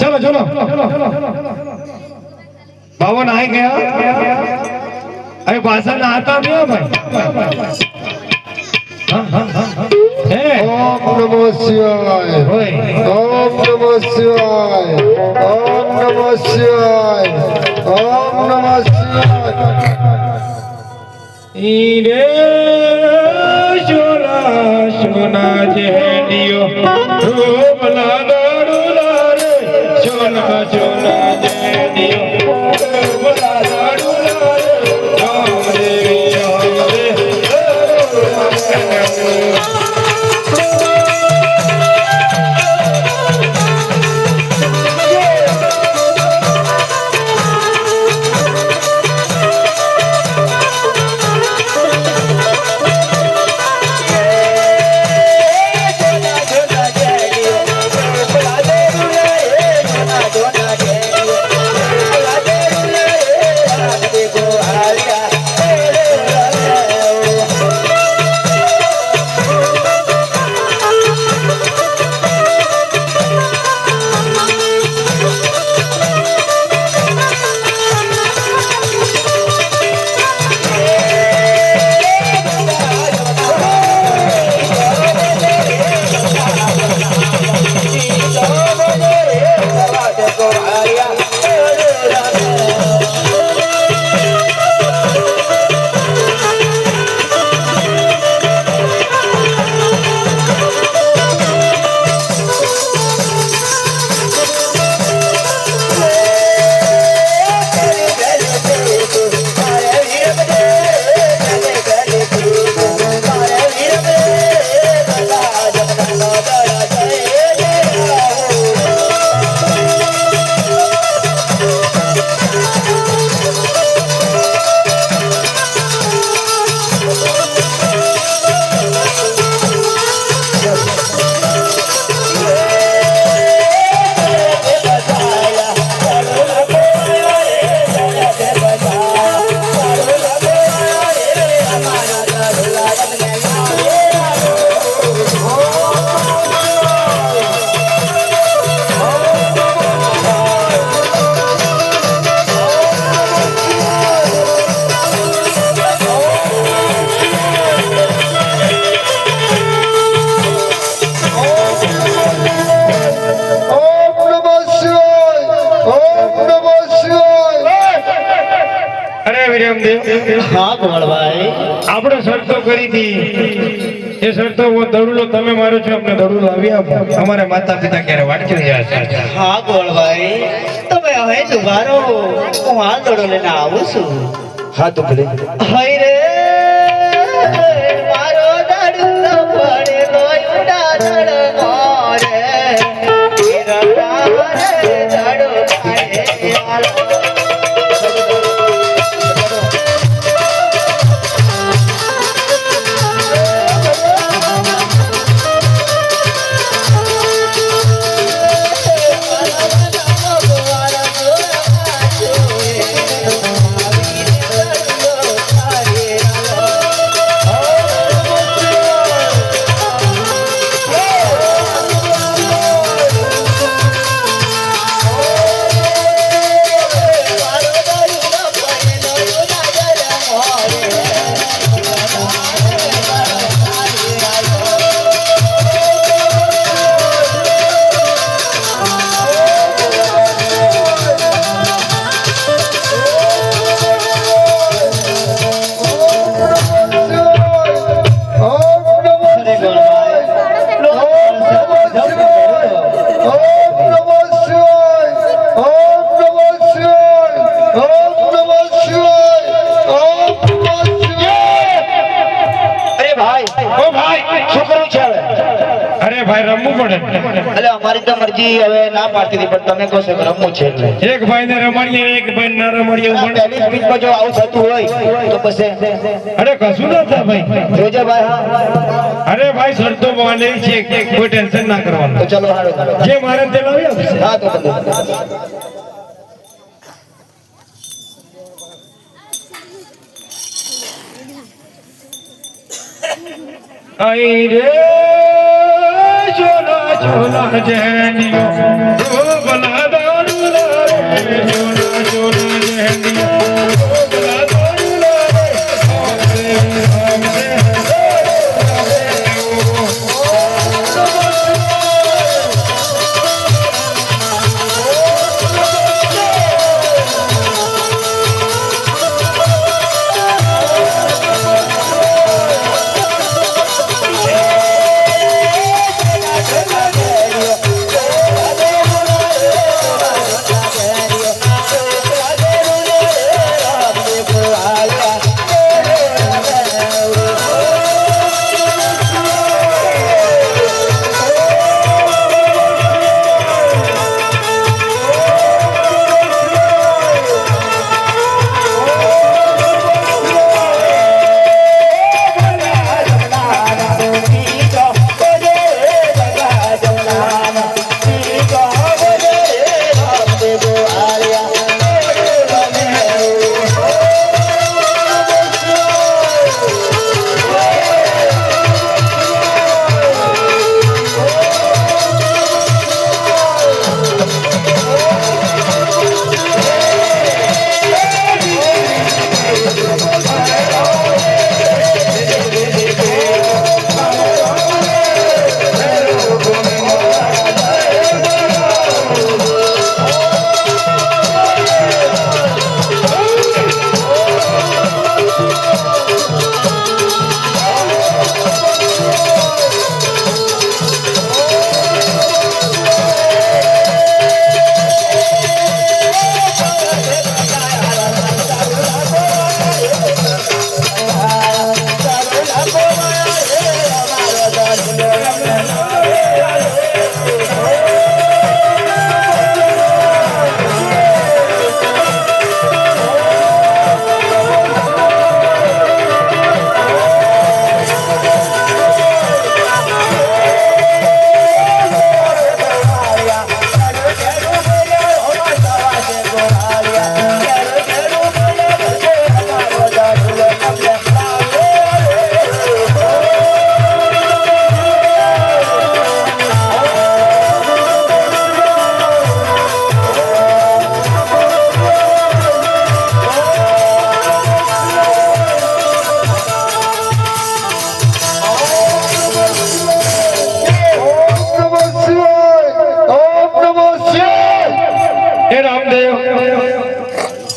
चलो चलो बाबा नहाई गया अरे भाषा नहाता नहीं हो भाई ओम नमः शिवाय ओम नमः शिवाय ओम नमः शिवाय ओम नमः शिवाय रे सोना सोना जहनियो रूप लाना रे सोना सोना जहनियो रूप लाना रे રામદેવ હા ગોળભાઈ આપણે શરતો કરી હતી એ શરતો દડુલો તમે મારો છો અમને દડુલો આવી આપો અમારા માતા પિતા ક્યારે વાટકી રહ્યા છે હા ગોળભાઈ તમે હવે જ ઉભા રહો હું આ દડો લઈને આવું છું હા તો ભલે હઈ રે મારો દડો પડેલો ઉડા દડો રે હીરા રે દડો પાડે આલો પડે અમારી તો મરજી હવે ના પાડતી હતી પણ તમે કહો છો કે રમવું છે એટલે એક ભાઈને રમાડીએ એક ભાઈને ના રમાડીએ એવું પહેલી સ્પીડ પર જો આવું થતું હોય તો પછી અરે કશું ના થાય ભાઈ જોજે ભાઈ હા અરે ભાઈ શરતો માને છે કે કોઈ ટેન્શન ના કરવાનું તો ચલો હાલો જે મારે તે લાવી આપશે હા તો બધું आई रे चोला चोला जहनियो ओ बला दारूला रे चोला चोला जहनियो ओ बला दारूला रे हमसे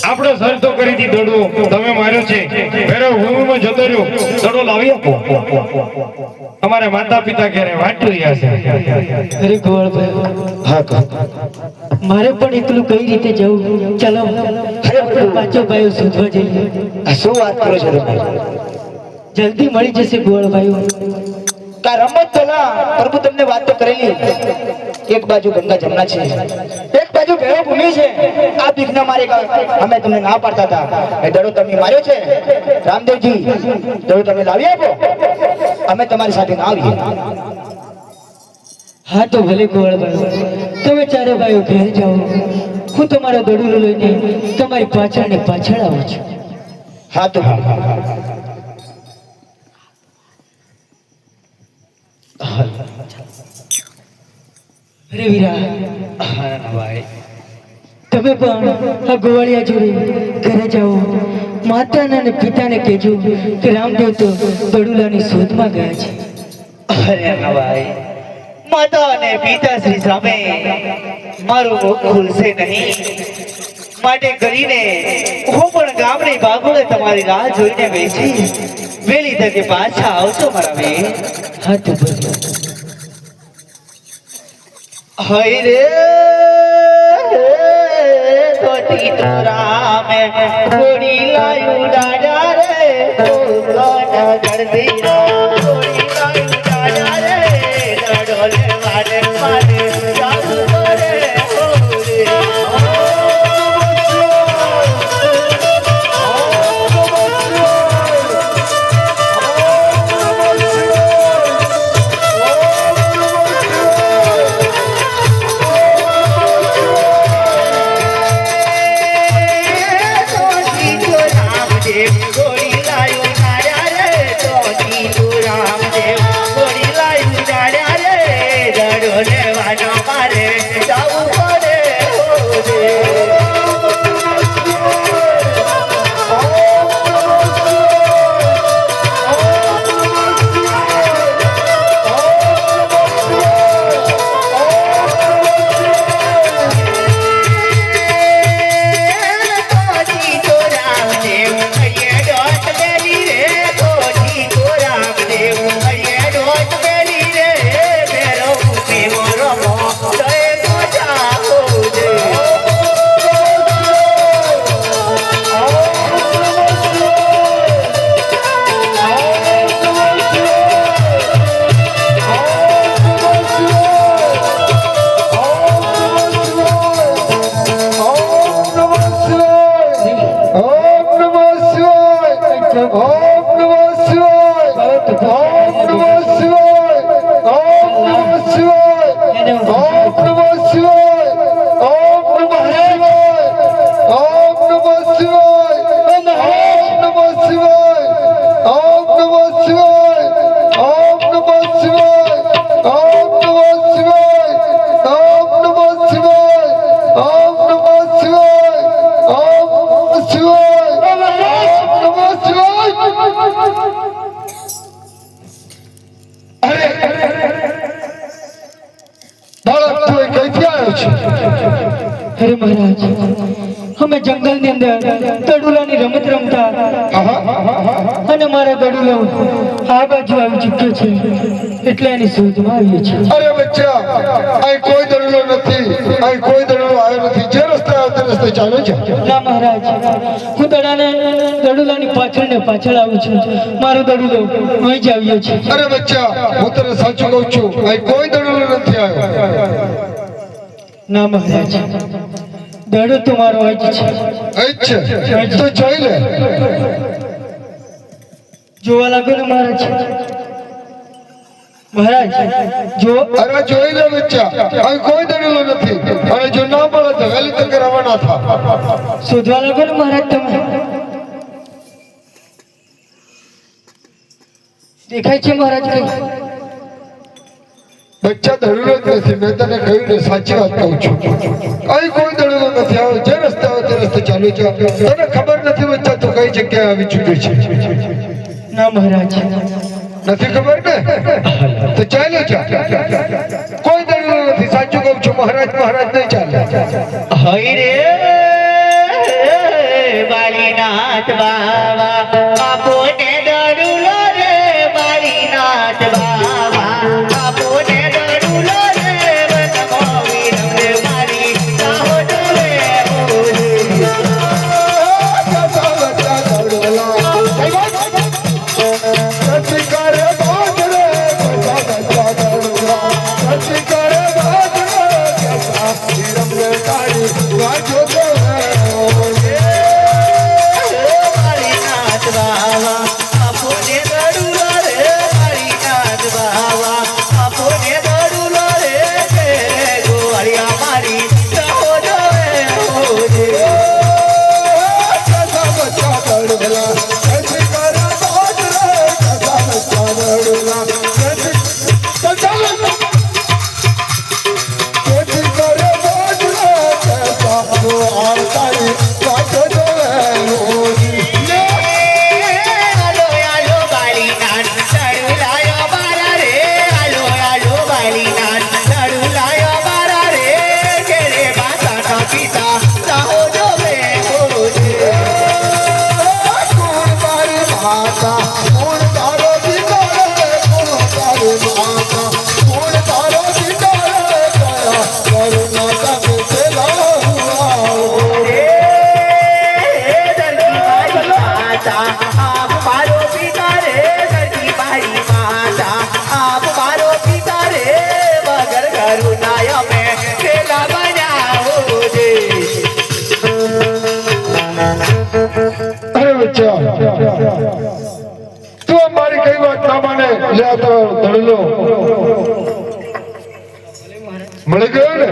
આપણે શરતો કરી હતી દડવો તમે માર્યો છે ફેરો ભૂમિમાં જતો રહ્યો દડો લાવી આપો અમારા માતા પિતા ક્યારે વાંચી રહ્યા છે અરે ગોવાળભાઈ હા કહો મારે પણ એકલું કઈ રીતે જવું ચલો આપણે પાંચો ભાઈઓ શોધવા જઈએ આ શું વાત કરો છો તમે જલ્દી મળી જશે ગોવાળભાઈઓ કા રમત પેલા પ્રભુ તમને વાત તો કરેલી એક બાજુ ગંગા જમના છે એક બાજુ ભેળો ભૂમિ છે આ બીકના મારે અમે તમને ના પાડતા હતા એ દડો તમે માર્યો છે રામદેવજી દડો તમે લાવી આપો અમે તમારી સાથે ના આવીએ હા તો ભલે ગોવાળભાઈઓ તમે ચારે ભાઈઓ ઘેર જાઓ હું તમારા દડુલો લઈને તમારી પાછળ ને પાછળ આવું છું હા તો અરે વીરા તમે પણ આ ગોવાળિયા જોડે ઘરે જાઓ માતાના અને પિતાને કહેજો કે રામદેવ તો દડુલાની શોધમાં ગયા છે અરે ભાઈ માતા અને પિતાશ્રી સામે મારું મુખ ખુલશે નહીં માટે કરીને હું પણ ગામની બાગોળે તમારી રાહ જોઈને બેસી વેલી તકે પાછા આવશો મારા બેન હા તો ભલે હૈ રે તોતી તો રામે થોડી લાયું દાડા રે તો કોના ગળદી થોડી લાયું દાડા રે દડોલે વાડે વાડે જાદુ કરે હોરે અરે મહારાજ અમે જંગલની અંદર દડુલાની રમત રમતા અને મારા દડુલો આ બાજુ આવી ચૂક્યો છે એટલે એની શોધમાં આવીએ છીએ અરે બચ્ચા અહીં કોઈ દડલો નથી અહીં કોઈ દડલો આવ્યો નથી જે રસ્તે આવે તે રસ્તે ચાલે છે ના મહારાજ હું દડુલાની પાછળ ને પાછળ આવું છું મારો દડુલો અહીં જ આવ્યો છે અરે બચ્ચા હું તને સાચું કહું છું અહીં કોઈ દડલો નથી આવ્યો ના મહારાજ દડો તો મારો જ છે અહીં જ છે તો જોઈ લે જોવા લાગો ને મહારાજ મહારાજ જો અરે જોઈ લે બચ્ચા અહીં કોઈ દડલો નથી અને જો ના મળે તો વહેલી તકે રવાના થા શોધવા લાગો ને મહારાજ તમે દેખાય છે મહારાજ કઈ બચ્ચા દડલો જ નથી મેં તને કહ્યું ને સાચી વાત કહું છું અહીં કોઈ દડલો નથી આવ્યો જે રસ્તે આવે તે રસ્તે ચાલુ છે તને ખબર નથી બચ્ચા તું કઈ જગ્યાએ આવી ચૂક્યો છે ના મહારાજ નથી ખબર ને તો ચાલ્યો જા કોઈ દડલો નથી સાચું કહું છું મહારાજ મહારાજ નહીં ચાલે હૈ રે બાલીનાથ બાવા આપોને દડુલો રે બાલીનાથ બાવા આપોને દડુલો રે વનમો વિરમ રે મારી રાહો જોવે બાલીનાથ બાવા આપોને દડુલો રે બાલીનાથ બાવા આપોને દડુલો રે ગોવાળિયા મારી રાહો જોવે આલો આલો બાલીનાથ દડુલાયો મારા રે આલો આલો બાલીનાથ દડુલાયો મારા રે ઘેરે માતાના પિતા રાહો જોવે આપ મારો પિતા રે ધરતી મારી માતા આપ મારો પિતા રે વગર કરુણાય અમે પેલા બનાવો દે અરે બચ્ચા તું અમારી કઈ વાત ના માને લે આ તો ધડલો મળી ગયો ને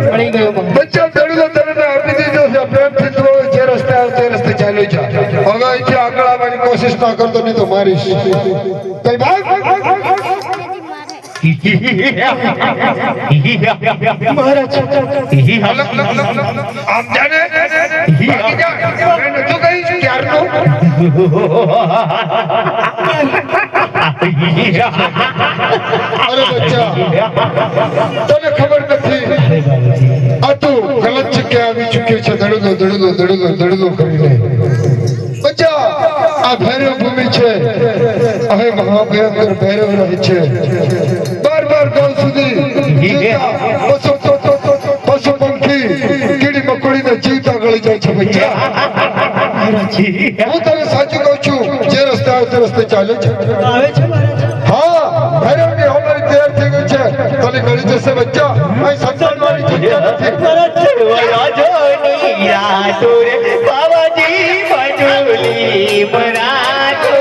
મળી ગયો મહારાજ. બચ્ચા ધડલો તને આપી દીધો છે પ્રેમથી તું જે રસ્તે આવે તે રસ્તે ચાલ્યો જા હવે અહીંથી આગળ આવવાની કોશિશ ના કરતો નહીં તો મારીશ કઈ ભાગ મહારાજ આમ જાને ભાગી જા મેં નતું કહ્યું છે ક્યારનું અરે બચ્ચા તને ખબર નથી આ તું ગલત જગ્યાએ આવી ચૂક્યો છે દડલો કરીને બચ્ચા આ ભૈરવ ભૂમિ છે હવે મહાભયંકર ભૈરવ રહે છે બાર ગામ સુધી પશુ પંખી કીડી મકોડીને જીવતા ગળી જાય છે બચ્ચા હું તને સાચું કહું છું જે રસ્તે આવે તે રસ્તે ચાલે છે આવે છે મહારાજ. હા ભૈરવની હોનારી તૈયાર થઈ ગઈ છે તને ગળી જશે બચ્ચા અહીં સંતાનવાની જગ્યા નથી રાજોની રાતુર બાવાજી મજુલી મરાઠો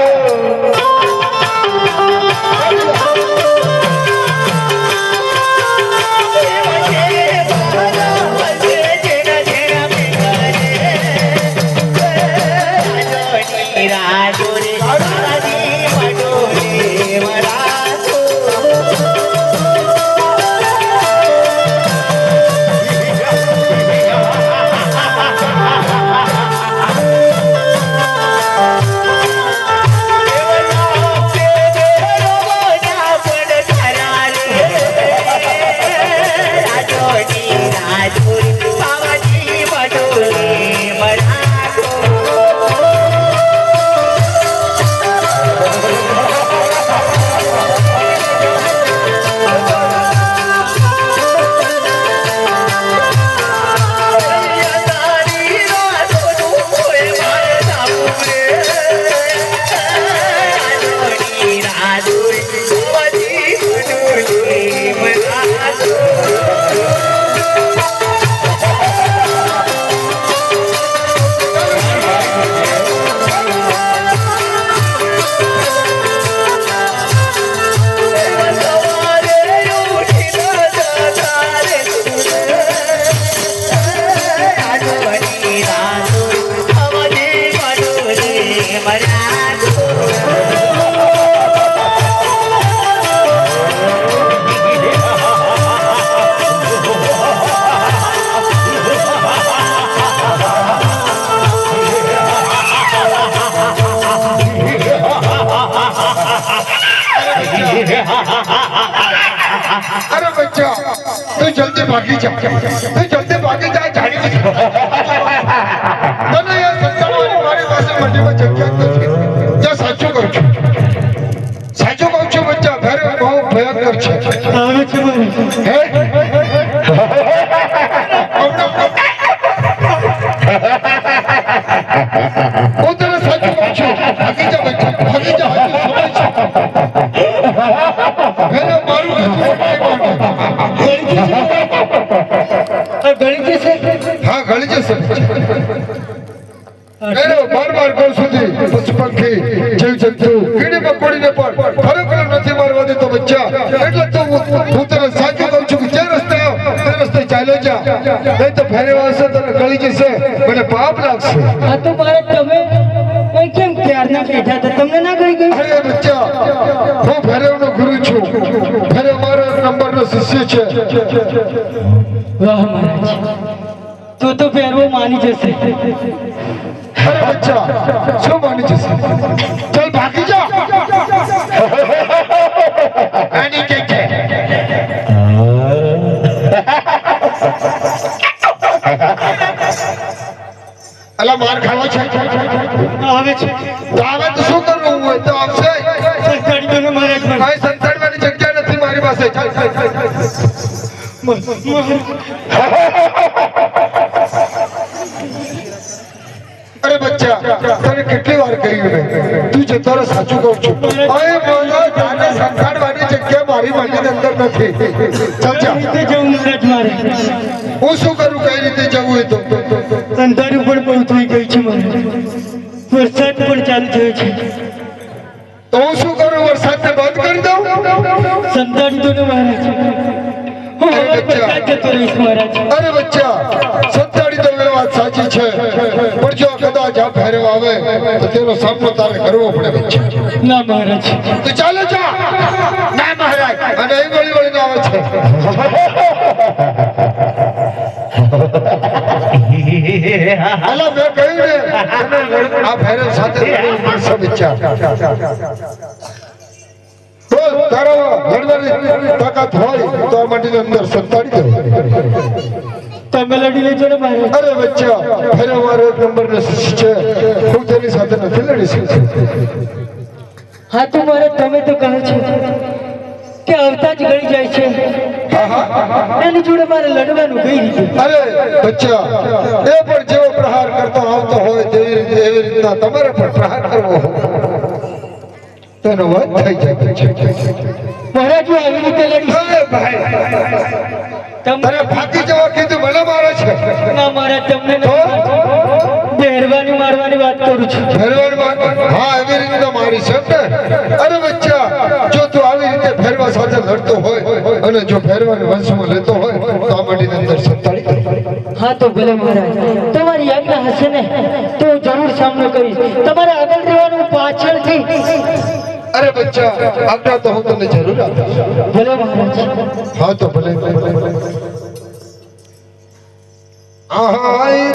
રાજોની બાવાજી મજુલી મરાઠો अरे बच्चा तू जल्दी भागी जा, तू जल्दी भागी जा, झाड़ी में। तो नहीं यार ગળી જશે? હા ગળી જશે એનો બાર કહું સુધી પશુ પંખી જીવ જંતુ કીડી મકોડીને પણ ફરક નથી મારવા દેતો બચ્ચા. એટલે તો હું તને સાચું કહું છું કે જે રસ્તે આવ તે રસ્તે ચાલ્યો જા, નહીં તો ફેરે વાળશે તને ગળી જશે, મને પાપ લાગશે. આ તો મારે તમે અહીં કેમ ક્યારના બેઠા હતા, તમને ના ગળી ગઈ? અરે બચ્ચા, હું ફેરેવનો ગુરુ છું. ફેરેવ મારો એક નંબરનો શિષ્ય છે. વાહ મહારાજ, તો ફેરવો માની જશે. અરે બચ્ચા, શું માની જશે? ચાલ ભાગી જા. આની કે અલા માર ખાવો છે? આવે છે તો આવે તો શું કરવું હોય તો આવશે. સરકારી તો મહારાજ મને કાંઈ સંતાડવાની જગ્યા નથી મારી પાસે. ચાલ ચાલ ચાલ અરે બચ્ચા, તને કેટલી વાર કહ્યું મેં, તું જતો રહે, સાચું કહું છું. અરે બોલો, તારે સંતાડવાની જગ્યા મારી મનની અંદર નથી. ચાલ જા. રીતે જવું મહારાજ મારે. હું શું કરું કઈ રીતે જવું હોય તો? અંધારું પણ બહુ થઈ ગયું છે મહારાજ, વરસાદ પણ ચાલુ થયો છે. તો હું શું કરું? વરસાદને બંધ કરી દઉં? સંતાડી દો ને મહારાજ, હું હવે વરસાદ જતો રહીશ મહારાજ. અરે બચ્ચા, સંતાડી દઉં એ વાત સાચી છે, પણ જો કદાચ આ ફેરવ આવે તો તેનો સામનો તારે કરવો પડે બચ્ચા. ના મહારાજ, તો ચાલો જા. ના મહારાજ, અને એ વળી વળીને આવે છે. અલા મેં કહ્યું ને, આ ફેરવ સાથે લડવું પડશે બચ્ચા. બોલ, તારો લડવાની તાકાત હોય તો આ માટીની અંદર સંતાડી દો. તમે લડી લેજો ને મહારાજ. અરે બચ્ચા, ફેરવ મારો એક નંબરનો શિષ્ય છે, હું તેની સાથે નથી લડી શકતો. હા તો મહારાજ, તમે તો કહો છો કે આવતા જ ગળી જાય છે, એની જોડે મારે લડવાનું કઈ રીતે? અરે બચ્ચા, એ પણ જેવો પ્રહાર કરતો આવતો હોય તેવી રીતે એવી રીતના તમારે પણ પ્રહાર કરવો હોય તેનો વધ થઈ જાય બચ્ચા. મહારાજ, હું આવી રીતે લડીશ? અરે ભાઈ, તને ભાગી જવા કીધું, મને મારે છે. ના મહારાજ, તમને મહેરબાની મારવાની વાત કરું છું. હા, એવી રીતના મારી છે ને. અરે બચ્ચા, જો તું આવી રીતે ફેરવા સાથે લડતો હોય અને જો ફેરવાને વંશમાં લેતો હોય તો આ માટીની અંદર સંતાડી દે. હા તો ભલે મહારાજ, તમારી આજ્ઞા હશે ને તો હું જરૂર સામનો કરીશ. તમારે આગળ રહેવાનું, પાછળથી. અરે બચ્ચા, આજ્ઞા તો હું તને જરૂર આપીશ. ભલે મહારાજ. હા તો ભલે. આહાય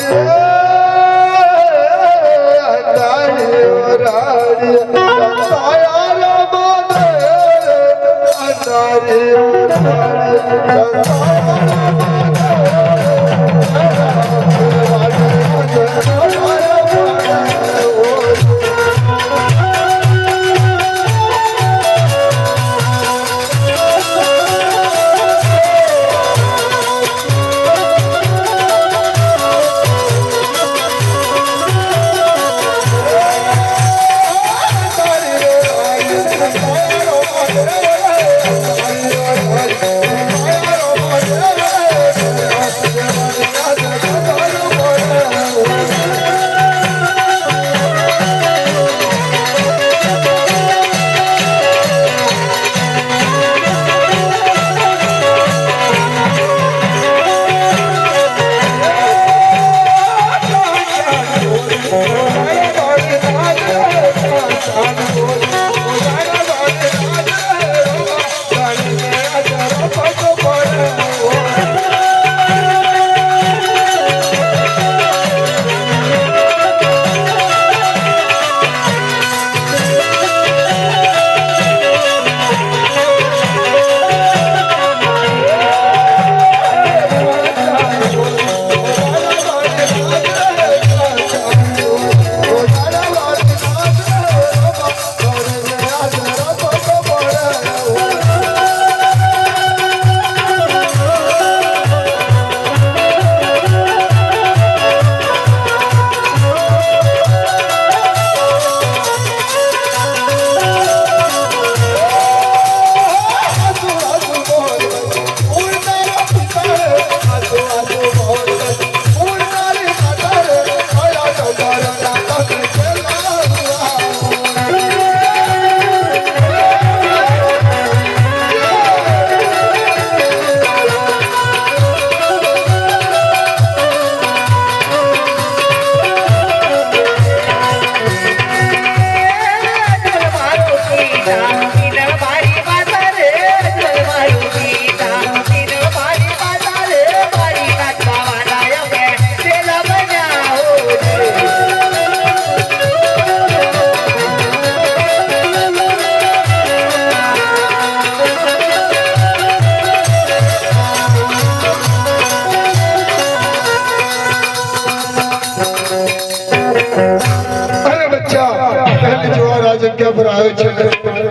પર આવ્યો છે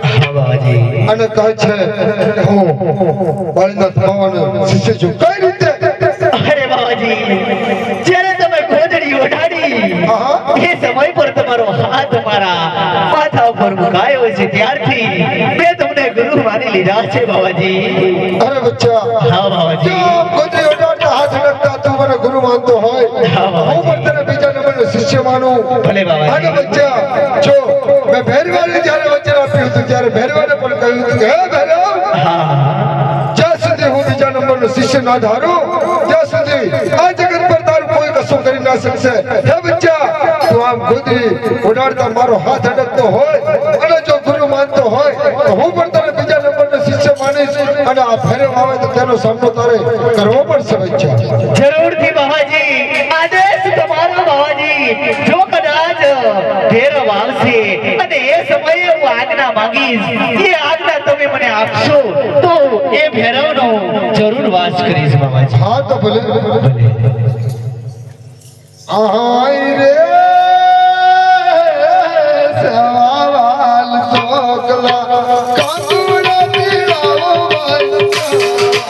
હા બાબાજી અને કહે છે કે હું બાળીનાથ બાવાનો શિષ્ય છું. કઈ રીતે? અરે બાબાજી જ્યારે તમે ગોદડી ઓઢાડી આહા. એ સમય પર તમારો હાથ મારા માથા ઉપર મુકાયો છે ત્યારથી મેં તમને ગુરુ માની લીધા છે બાબાજી. અરે બચ્ચા, હા બાબાજી જો ગોદડી ઓઢાડતા હાથ લગતા તું મને ગુરુ માનતો હોય, હું પણ તને બીજા નંબરનો શિષ્ય માનું. ભલે બાબાજી. અને બચ્ચા, જો મેં ભૈરવાને જ્યારે વચન આપ્યું હતું ત્યારે ભૈરવાને પણ કહ્યું હતું કે હે ભૈરવ, હા જ્યાં સુધી હું બીજા નંબરનો શિષ્ય ના ધારું ત્યાં સુધી આ જગત પર તારું કોઈ કશું કરી ના શકશે. હે બચ્ચા, તું આમ ગોદડી ઉડાડતા મારો હાથ અડકતો હોય અને જો ગુરુ માનતો હોય તો હું પણ તને બીજા નંબરનો શિષ્ય માનીશ અને આ ભૈરવ આવે તો તેનો સામનો તારે કરવો પડશે બચ્ચા. જરૂરથી બાબાજી આદેશ તમારો બાબાજી. જો કદાચ ભેરવ આવશે અને એ સમયે હું આજ્ઞા માંગીશ, એ આજ્ઞા તમે મને આપશો તો એ ભેરવનો જરૂર વાસ કરીશ બાબાજી. હા તો ભલે. આહાય રે સવાલ ચોકલા કાંદુડા પીળાવો ભાઈ,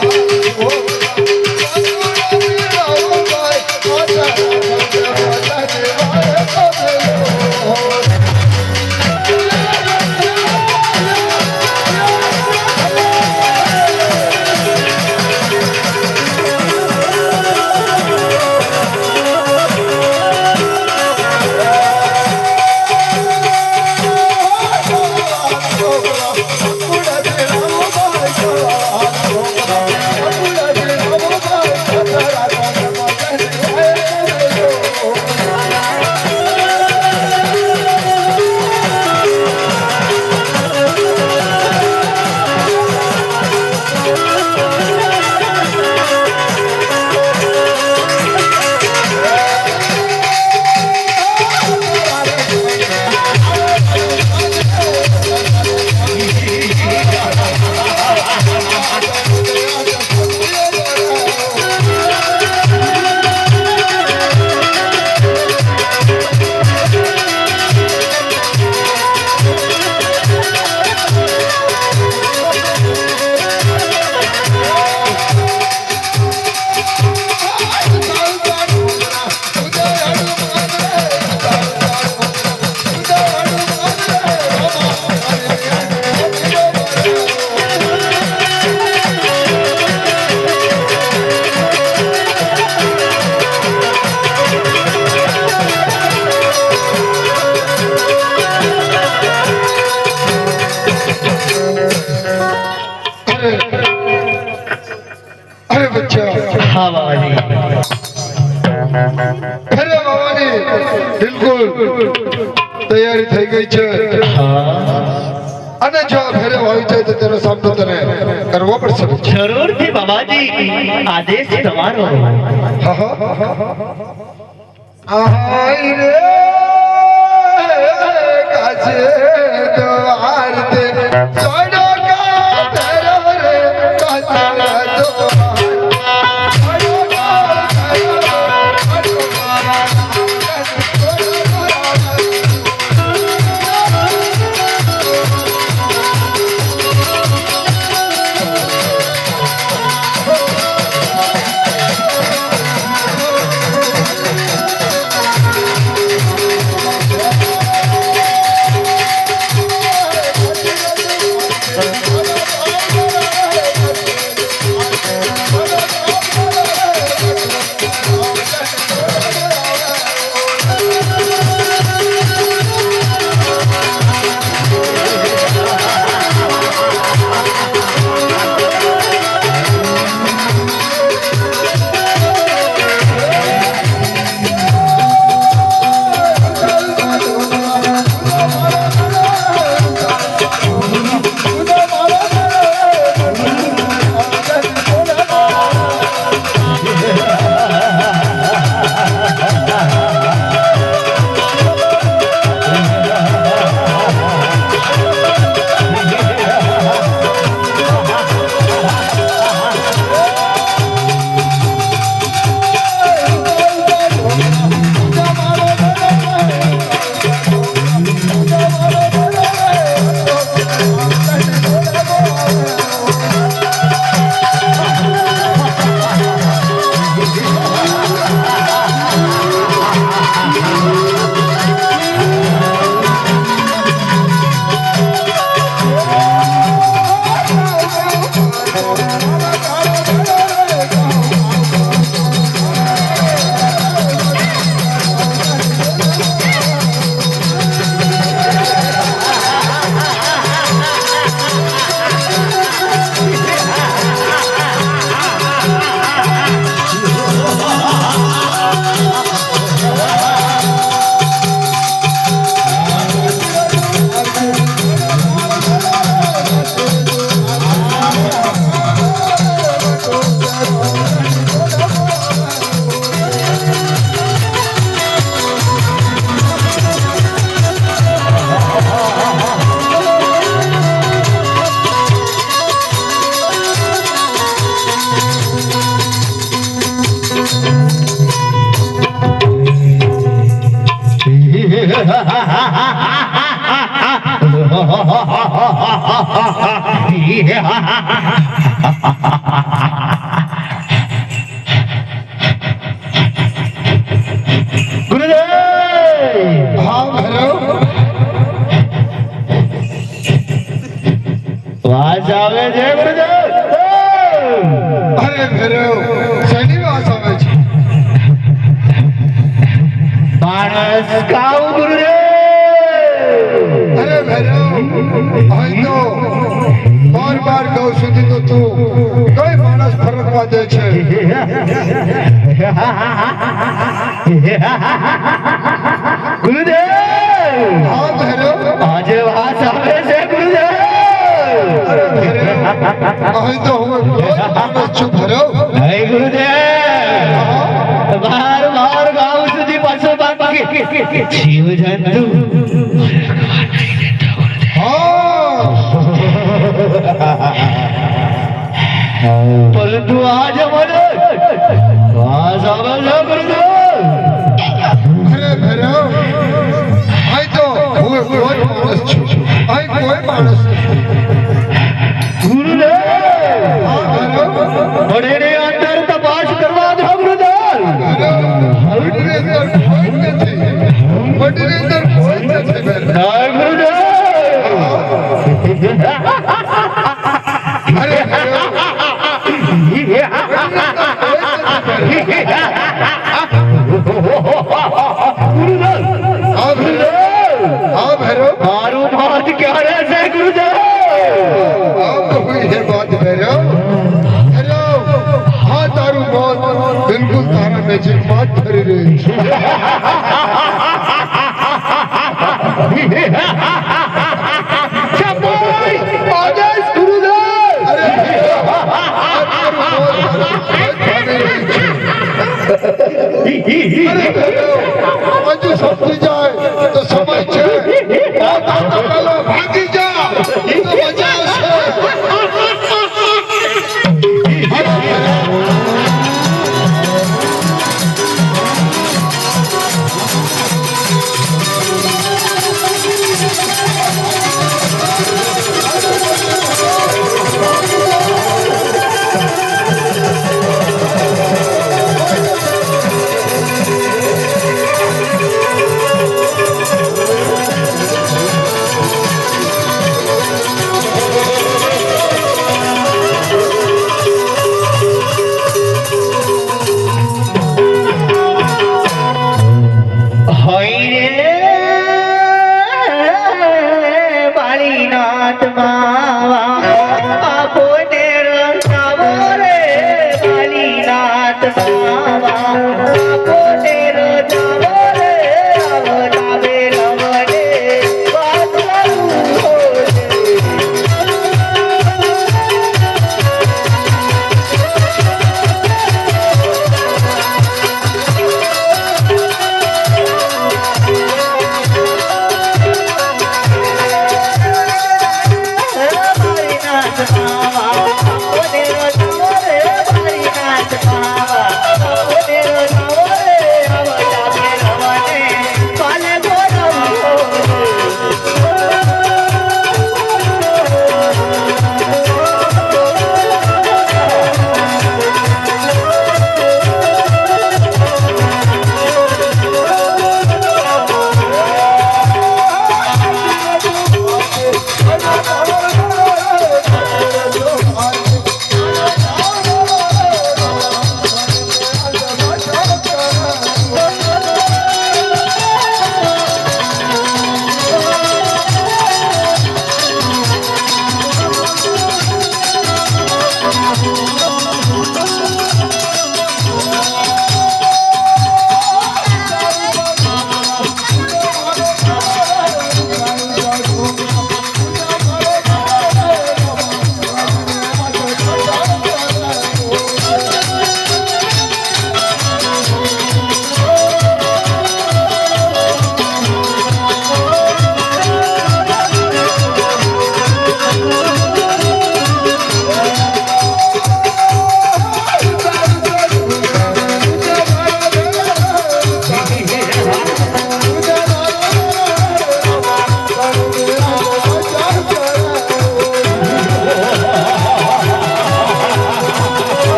અરે બચ્ચા, હા બાબાજી. અરે બાવાની બિલકુલ તૈયારી થઈ ગઈ છે અને જો ભેરવ આવી જાય તો તેનો સામનો તને કરવો પડશે. જરૂરથી બાબાજી આદેશ તમારો. હા હા. આહાય રે કાજે દ્વાર તે સોડો કા ભેરવ રે કાજે દ્વાર. ગુરુદેવ હા ભૈરવ વાસ આવે છે ગુરુદેવ અરે ભૈરવ શેની વાત આવે છે માણસ કાવ ગુરુદેવ અરે ભૈરવ અહીં તો બાર કહું સુધી તો તું કઈ માણસ ફરકવા દે છે ગુરુદેવ હા ભૈરવ આજે વાસ આવે છે ગુરુદેવ અરે ભૈરવ અહીં તો હું કોઈ માણસ છું ભૈરવ હે ગુરુદેવ બાર ગાવ સુધી પાછો બાકી જીવ જંતુ હા પરંતુ આજ મને વાસ આવે છે ગુરુદેવ અરે ભૈરવ અહીં તો હું કોઈ માણસ છું અહીં કોઈ માણસ નથી. ગુરુદેવ હા ભૈરવ બડેને અંદર તપાસ કરવા દો ગુરુદેવ વડીની અંદર કોઈ નથી વડીની અંદર કોઈ નથી ભૈરવ. જય ગુરુદેવ અરે ભૈરવ હા ભૈરવ હા ભૈરવ મારું મોત ક્યારે છે ગુરુદેવ આમ તો हुई है बात भैरव भैरव हाँ तारू मौत बिल्कुल तारा नजीक बात भरी रही है शाबाश! आदेश गुरुदेव अरे भैरव हाँ तारू मौत तारा नजीक भरी रही है अरे भैरव हजू समझी जाए तो समझ जाए और तारा पहले भागी जा तो मजा से બાળીનાથ બાવા આપોને રંગાવો રે બાળીનાથ બાવા આપોને